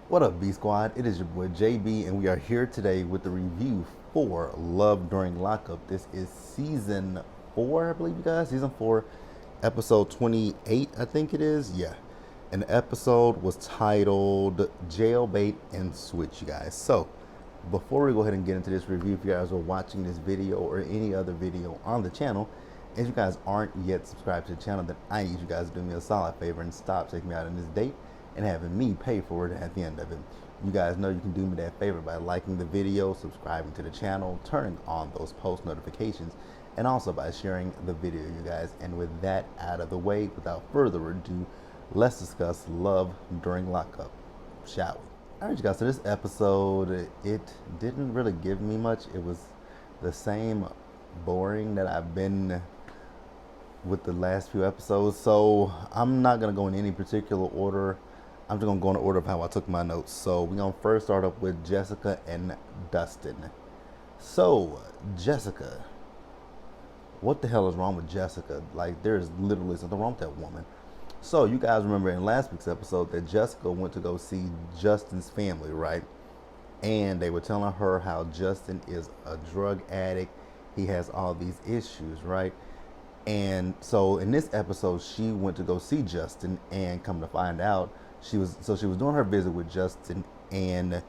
What up, B Squad? It is your boy JB, and we are here today with the review for Love During Lockup. This is season 4, I believe, you guys. Season 4, episode 28, I think it is. Yeah. And the episode was titled Jailbait and Switch, you guys. So, before we go ahead and get into this review, if you guys are watching this video or any other video on the channel, if you guys aren't yet subscribed to the channel, then I need you guys to do me a solid favor and stop taking me out on this date and having me pay for it at the end of it. You guys know you can do me that favor by liking the video, subscribing to the channel, turning on those post notifications, and also by sharing the video, you guys. And with that out of the way, without further ado, let's discuss Love During Lockup, shall we? All right, you guys, so this episode, it didn't really give me much. It was the same boring that I've been with the last few episodes. So I'm not going to go in any particular order. I'm just gonna go in the order of how I took my notes. So we're gonna first start up with Jessica and Dustin. So Jessica, what the hell is wrong with Jessica? Like, there's literally something wrong with that woman. So you guys remember in last week's episode that Jessica went to go see Justin's family, right? And they were telling her how Justin is a drug addict. He has all these issues, right? And so in this episode, she went to go see Justin, and come to find out, she was doing her visit with Justin, and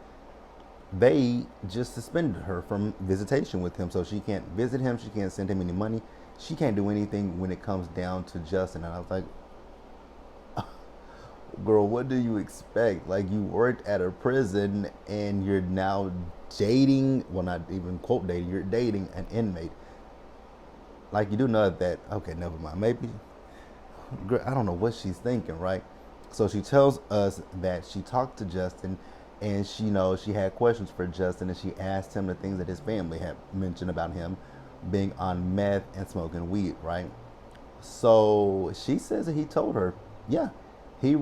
they just suspended her from visitation with him. So she can't visit him, she can't send him any money, she can't do anything when it comes down to Justin. And I was like, girl, what do you expect? Like, you worked at a prison and you're now dating, well, not even quote dating, you're dating an inmate. Like, you do know that, okay, never mind. Maybe, I don't know what she's thinking, right? So she tells us that she talked to Justin, and she knows she had questions for Justin, and she asked him the things that his family had mentioned about him being on meth and smoking weed, right? So she says that he told her, yeah, he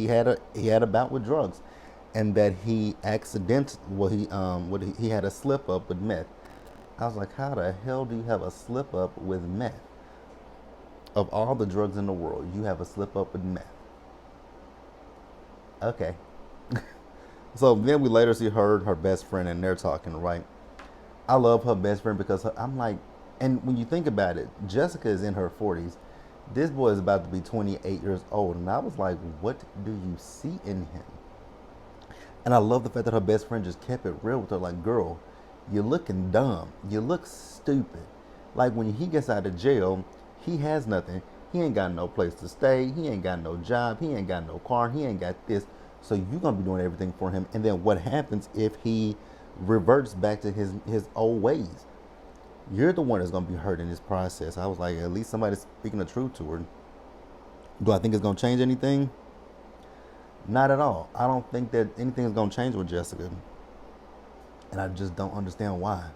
had a bout with drugs, and that he accident well he had a slip up with meth. I was like, how the hell do you have a slip up with meth? Of all the drugs in the world, you have a slip up with meth. Okay. So then we later see her best friend, and they're talking, right? I love her best friend because I'm like, and when you think about it, Jessica is in her 40s. This boy is about to be 28 years old. And I was like, what do you see in him? And I love the fact that her best friend just kept it real with her. Like, girl, you're looking dumb. You look stupid. Like, when he gets out of jail, he has nothing. He ain't got no place to stay. He ain't got no job. He ain't got no car. He ain't got this. So you're going to be doing everything for him. And then what happens if he reverts back to his old ways? You're the one that's going to be hurt in this process. I was like, at least somebody's speaking the truth to her. Do I think it's going to change anything? Not at all. I don't think that anything is going to change with Jessica. And I just don't understand why.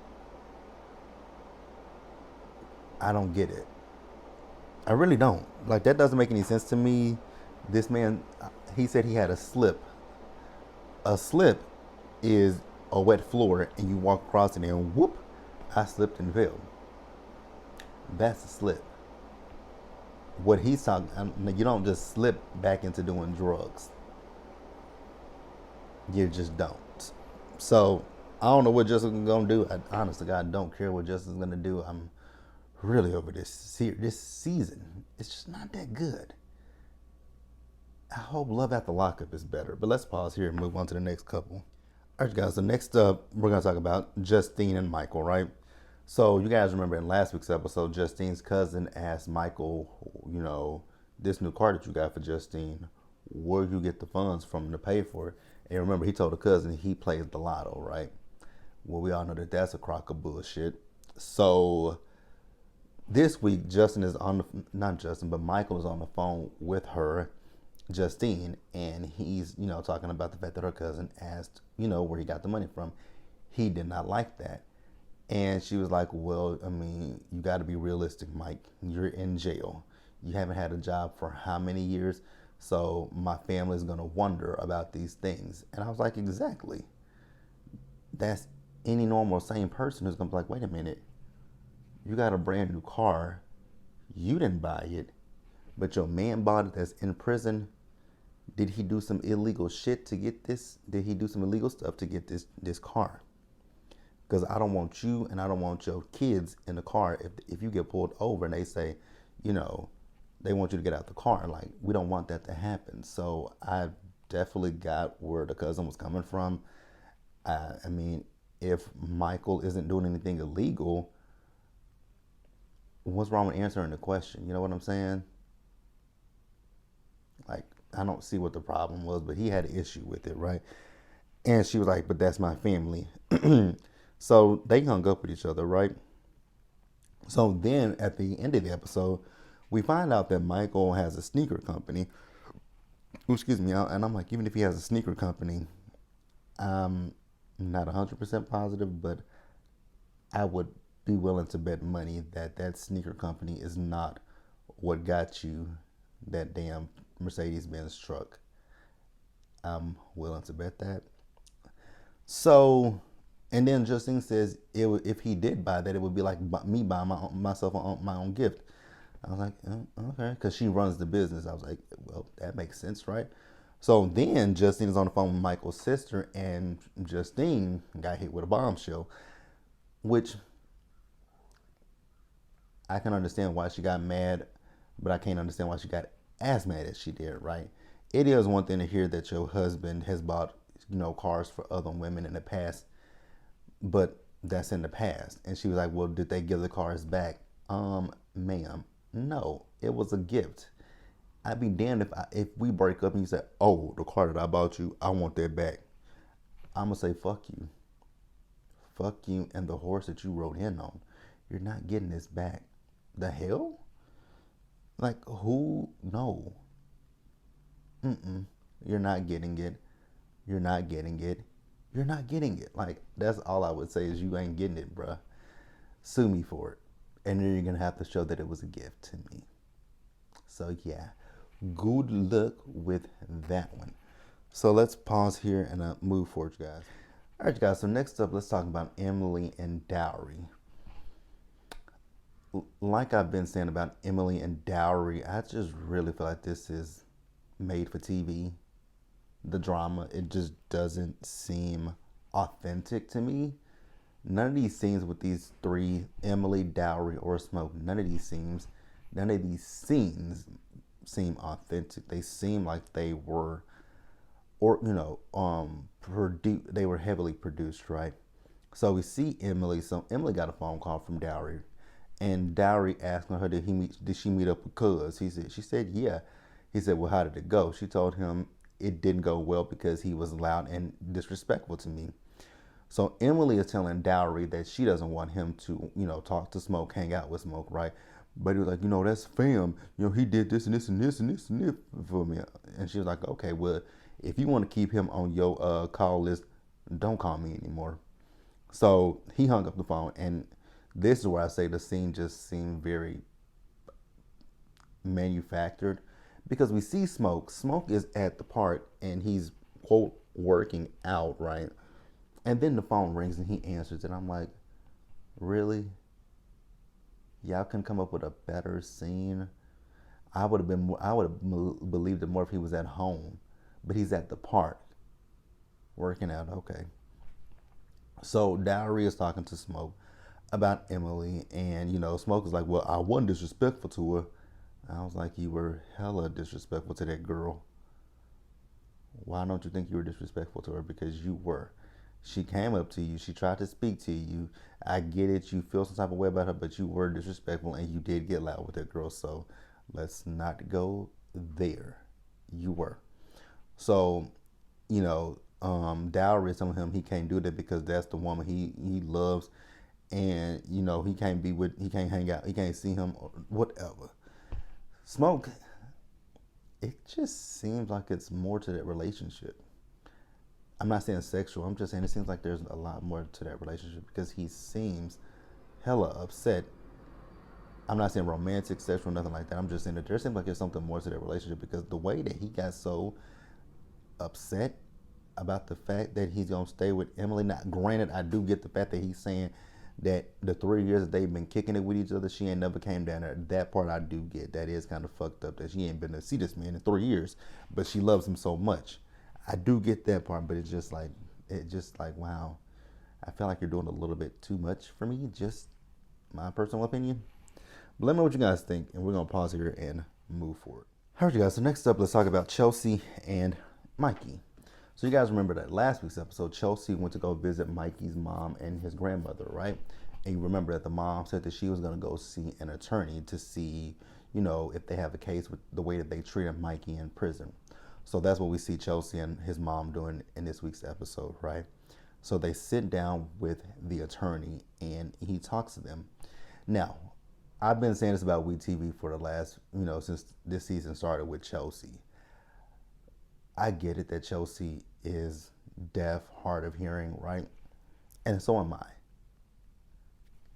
I don't get it. I really don't. Like, that doesn't make any sense to me. This man, he said he had a slip. A slip is a wet floor and you walk across it and whoop, I slipped and fell. That's a slip. What he's talking, you don't just slip back into doing drugs. You just don't. So I don't know what Justin's gonna do. I honestly, God, don't care what Justin's gonna do. I'm really over this season. It's just not that good. I hope Love After Lockup is better. But let's pause here and move on to the next couple. All right, guys. So next up, we're gonna talk about Justine and Michael, right? So you guys remember in last week's episode, Justine's cousin asked Michael, this new car that you got for Justine, where you get the funds from to pay for it. And remember, he told the cousin he plays the lotto, right? Well, we all know that that's a crock of bullshit. So this week, Justin is on the, not Justin, but Michael is on the phone with her, Justine, and he's, talking about the fact that her cousin asked, where he got the money from. He did not like that. And she was like, well, I mean, you got to be realistic, Mike. You're in jail. You haven't had a job for how many years? So my family's going to wonder about these things. And I was like, exactly. That's any normal, sane person who's going to be like, wait a minute. You got a brand new car. You didn't buy it, but your man bought it that's in prison. Did he do some illegal shit to get this? Did he do some illegal stuff to get this car? Because I don't want you and I don't want your kids in the car. If you get pulled over and they say, you know, they want you to get out the car, like we don't want that to happen. So I definitely got where the cousin was coming from. I mean, if Michael isn't doing anything illegal, what's wrong with answering the question? You know what I'm saying? Like, I don't see what the problem was, but he had an issue with it, right? And she was like, but that's my family. So they hung up with each other, right? So then at the end of the episode, we find out that Michael has a sneaker company. Ooh, excuse me. And I'm like, even if he has a sneaker company, I'm not 100% positive, but I would be willing to bet money that that sneaker company is not what got you that damn Mercedes-Benz truck. I'm willing to bet that. So, and then Justine says if he did buy that, it would be like me buying myself my own gift. I was like, oh, okay, because she runs the business. I was like, well, that makes sense, right? So then Justine is on the phone with Michael's sister, and Justine got hit with a bombshell, which I can understand why she got mad, but I can't understand why she got as mad as she did, right? It is one thing to hear that your husband has bought, cars for other women in the past, but that's in the past. And she was like, well, did they give the cars back? Ma'am, no, it was a gift. I'd be damned if we break up and you say, oh, the car that I bought you, I want that back. I'm going to say, fuck you. Fuck you and the horse that you rode in on. You're not getting this back. The hell? Like, who? No. You're not getting it. You're not getting it. You're not getting it. Like, that's all I would say is you ain't getting it, bruh. Sue me for it. And then you're going to have to show that it was a gift to me. So, yeah. Good luck with that one. So, let's pause here and move forward, guys. All right, guys. So, next up, let's talk about Emily and Dowry. Like I've been saying about Emily and Dowry, I just really feel like this is made for TV. The drama, it just doesn't seem authentic to me. None of these scenes with these three, Emily, Dowry, or Smoke, none of these scenes seem authentic. They seem like they were, or they were heavily produced, right? So we see Emily. So Emily got a phone call from Dowry, and Dowry asking her, did she meet up with Cuz? She said, yeah. He said, well, how did it go? She told him it didn't go well because he was loud and disrespectful to me. So Emily is telling Dowry that she doesn't want him to, talk to Smoke, hang out with Smoke, right? But he was like, that's fam. He did this and this and this and this and this for me. And she was like, okay, well, if you want to keep him on your call list, don't call me anymore. So he hung up the phone, and this is where I say the scene just seemed very manufactured, because we see Smoke. Smoke is at the park and he's, quote, working out, right? And then the phone rings and he answers it. I'm like, really? Y'all can come up with a better scene? I would have believed it more if he was at home, but he's at the park working out. Okay. So Dowry is talking to Smoke about Emily, and Smoke is like, well, I wasn't disrespectful to her. I was like, you were hella disrespectful to that girl. Why don't you think you were disrespectful to her? Because you were. She came up to you. She tried to speak to you. I get it. You feel some type of way about her, but you were disrespectful and you did get loud with that girl. So let's not go there. You were. So, Dowry is telling him he can't do that because that's the woman he loves. And, he can't hang out. He can't see him or whatever. Smoke, it just seems like it's more to that relationship. I'm not saying sexual. I'm just saying it seems like there's a lot more to that relationship because he seems hella upset. I'm not saying romantic, sexual, nothing like that. I'm just saying that there seems like there's something more to that relationship because the way that he got so upset about the fact that he's going to stay with Emily. Now, granted, I do get the fact that he's saying that the 3 years that they've been kicking it with each other, she ain't never came down there. That part I do get. That is kind of fucked up that she ain't been to see this man in 3 years, but she loves him so much. I do get that part, but it's just like, wow. I feel like you're doing a little bit too much for me. Just my personal opinion. But let me know what you guys think, and we're gonna pause here and move forward. All right, you guys. So next up, let's talk about Chelsea and Mikey. So you guys remember that last week's episode, Chelsea went to go visit Mikey's mom and his grandmother, right? And you remember that the mom said that she was going to go see an attorney to see, if they have a case with the way that they treated Mikey in prison. So that's what we see Chelsea and his mom doing in this week's episode, right? So they sit down with the attorney and he talks to them. Now, I've been saying this about WeTV for the last, since this season started with Chelsea. I get it that Chelsea is deaf, hard of hearing, right? And so am I.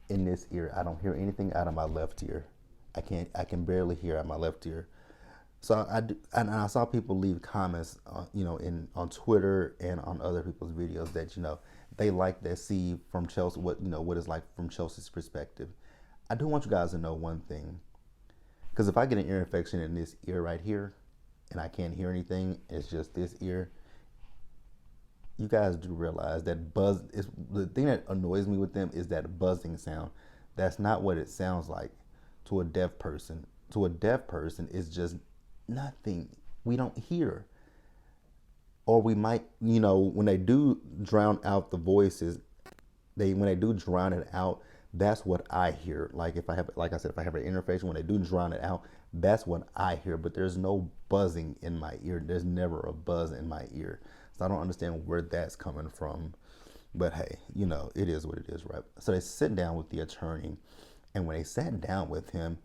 In this ear, I don't hear anything out of my left ear. I can barely hear out of my left ear. So I saw people leave comments, on Twitter and on other people's videos that, they like to see from Chelsea what it's like from Chelsea's perspective. I do want you guys to know one thing, because if I get an ear infection in this ear right here, and I can't hear anything, it's just this ear. You guys do realize that buzz is the thing that annoys me with them is that buzzing sound. That's not what it sounds like to a deaf person. To a deaf person, it's just nothing. We don't hear. Or we might, when they do drown out the voices, when they do drown it out, that's what I hear. Like if I have an interface, when they do drown it out, that's what I hear. But there's no buzzing in my ear. There's never a buzz in my ear. So I don't understand where that's coming from. But hey, it is what it is, right? So they sit down with the attorney, and when they sat down with him,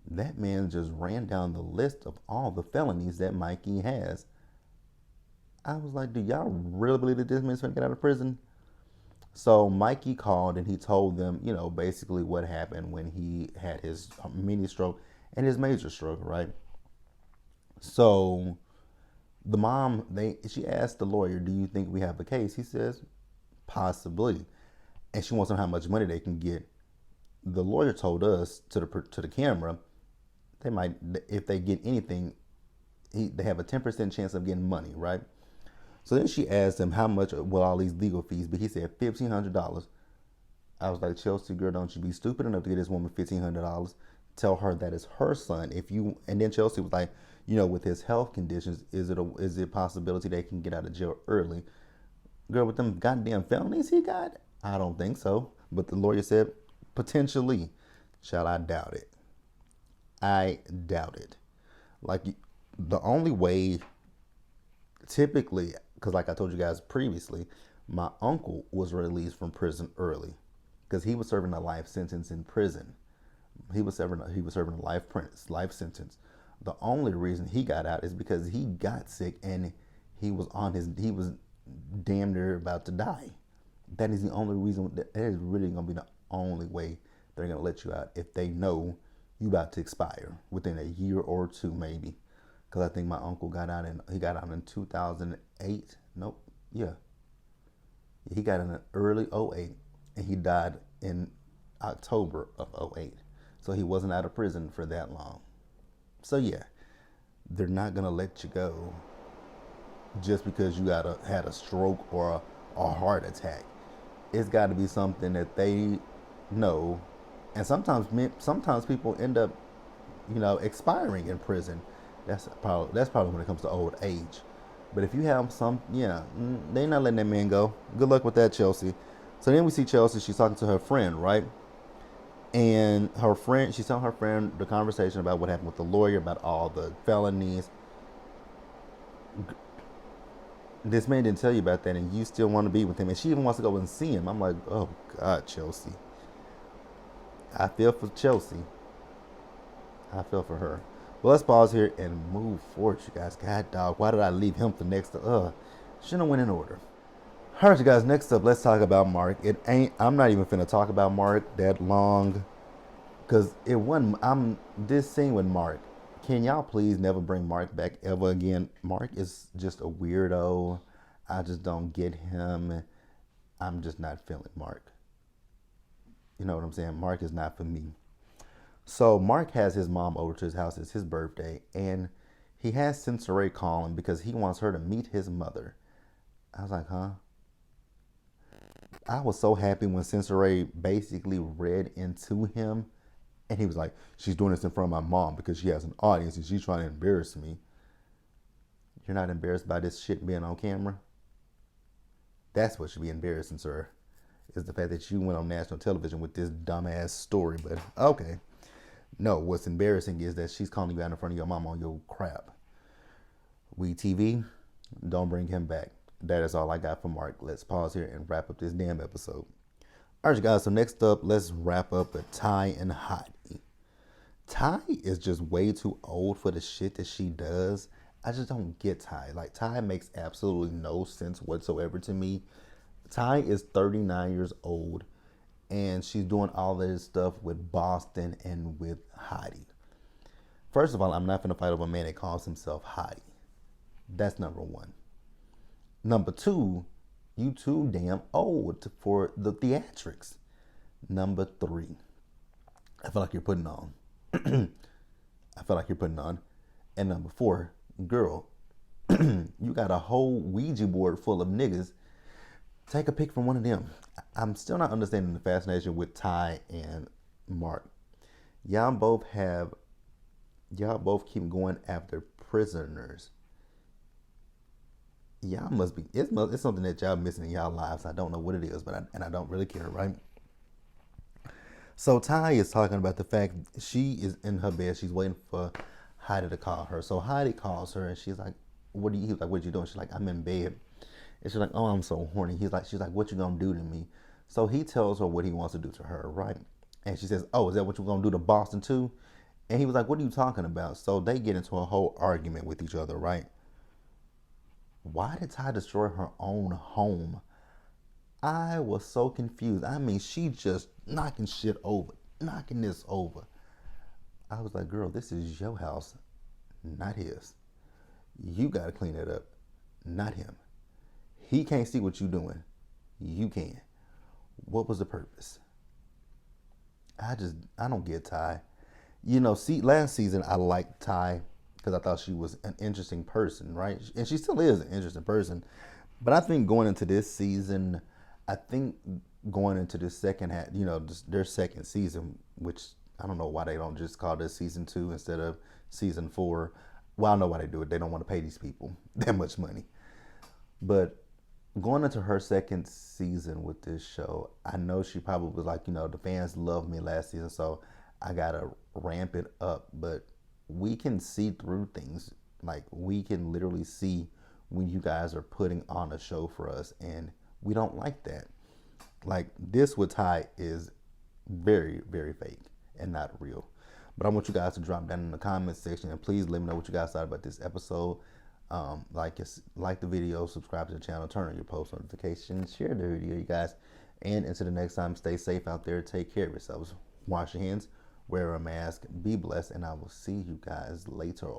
that man just ran down the list of all the felonies that Mikey has. I was like, do y'all really believe that this man's gonna get out of prison? So Mikey called and he told them, basically what happened when he had his mini stroke and his major stroke, right? So the mom, she asked the lawyer, do you think we have a case? He says, possibly. And she wants to know how much money they can get. The lawyer told us to the camera, they might, if they get anything, they have a 10% chance of getting money, right? So then she asked him how much will all these legal fees be. He said $1,500. I was like, Chelsea, girl, don't you be stupid enough to get this woman $1,500. Tell her that is her son. And then Chelsea was like, with his health conditions, is it a possibility they can get out of jail early? Girl, with them goddamn felonies he got, I don't think so. But the lawyer said potentially. Shall I doubt it? I doubt it. Like the only way, typically, because like I told you guys previously, my uncle was released from prison early because he was serving a life sentence in prison. He was serving a life sentence. The only reason he got out is because he got sick and he was damn near about to die. That is the only reason. That is really gonna be the only way they're gonna let you out, if they know you about to expire within a year or two, maybe. Because I think my uncle got out in 2008. Nope. Yeah. He got in early 08 and he died in October of 08. So he wasn't out of prison for that long. So yeah, they're not going to let you go just because you had a stroke or a heart attack. It's got to be something that they know. And sometimes people end up, expiring in prison. That's probably when it comes to old age. But if you have they're not letting that man go. Good luck with that, Chelsea. So then we see Chelsea. She's talking to her friend, right? And she's telling her friend the conversation about what happened with the lawyer, about all the felonies. This man didn't tell you about that, and you still want to be with him. And she even wants to go and see him. I'm like, oh God, Chelsea. I feel for Chelsea. I feel for her. Well, let's pause here and move forward, you guys. God, dog, why did I leave him for next? Shouldn't have went in order. All right, you guys. Next up, let's talk about Mark. I'm not even finna talk about Mark that long, cause it wasn't. This scene with Mark. Can y'all please never bring Mark back ever again? Mark is just a weirdo. I just don't get him. I'm just not feeling Mark. You know what I'm saying? Mark is not for me. So Mark has his mom over to his house. It's his birthday, and he has Sensoray call him because he wants her to meet his mother. I was like, huh? I was so happy when Sensoray basically read into him, and he was like, she's doing this in front of my mom because she has an audience and she's trying to embarrass me. You're not embarrassed by this shit being on camera? That's what should be embarrassing, sir, is the fact that you went on national television with this dumbass story. But okay. No, what's embarrassing is that she's calling you out in front of your mom on your crap. We TV, don't bring him back. That is all I got for Mark. Let's pause here and wrap up this damn episode. All right, guys, so next up, let's wrap up with Ty and Hottie. Ty is just way too old for the shit that she does. I just don't get Ty. Like, Ty makes absolutely no sense whatsoever to me. Ty is 39 years old, and she's doing all this stuff with Boston and with Hottie. First of all, I'm not going to fight over a man that calls himself Hottie. That's number one. Number two, you too damn old for the theatrics. Number three, I feel like you're putting on. I feel like you're putting on. And number four, girl, you got a whole Ouija board full of niggas. Take a pick from one of them. I'm still not understanding the fascination with Ty and Mark. Y'all both keep going after prisoners. Y'all must be, it's something that y'all missing in y'all lives. I don't know what it is, but I don't really care, right? So Ty is talking about the fact she is in her bed. She's waiting for Heidi to call her. So Heidi calls her and she's like, he's like, what you doing? She's like, I'm in bed. And she's like, oh, I'm so horny. She's like, what you gonna do to me? So he tells her what he wants to do to her, right? And she says, oh, is that what you gonna do to Boston too? And he was like, what are you talking about? So they get into a whole argument with each other, right? Why did Ty destroy her own home? I was so confused. I mean, she just knocking shit over, knocking this over. I was like, girl, this is your house, not his. You got to clean it up, not him. He can't see what you're doing. You can. What was the purpose? I don't get Ty. You know, last season I liked Ty because I thought she was an interesting person, right? And she still is an interesting person. But I think going into this season, second half, you know, their second season, which I don't know why they don't just call this season 2 instead of season 4. Well, I know why they do it. They don't want to pay these people that much money. But going into her second season with this show, I know she probably was like, you know, the fans loved me last season, so I got to ramp it up. But we can see through things. Like, we can literally see when you guys are putting on a show for us, and we don't like that. Like, this with Ty is very, very fake and not real. But I want you guys to drop down in the comments section, and please let me know what you guys thought about this episode. Like the video, subscribe to the channel, turn on your post notifications, share the video, you guys. And until the next time, stay safe out there. Take care of yourselves. Wash your hands, wear a mask, be blessed, and I will see you guys later.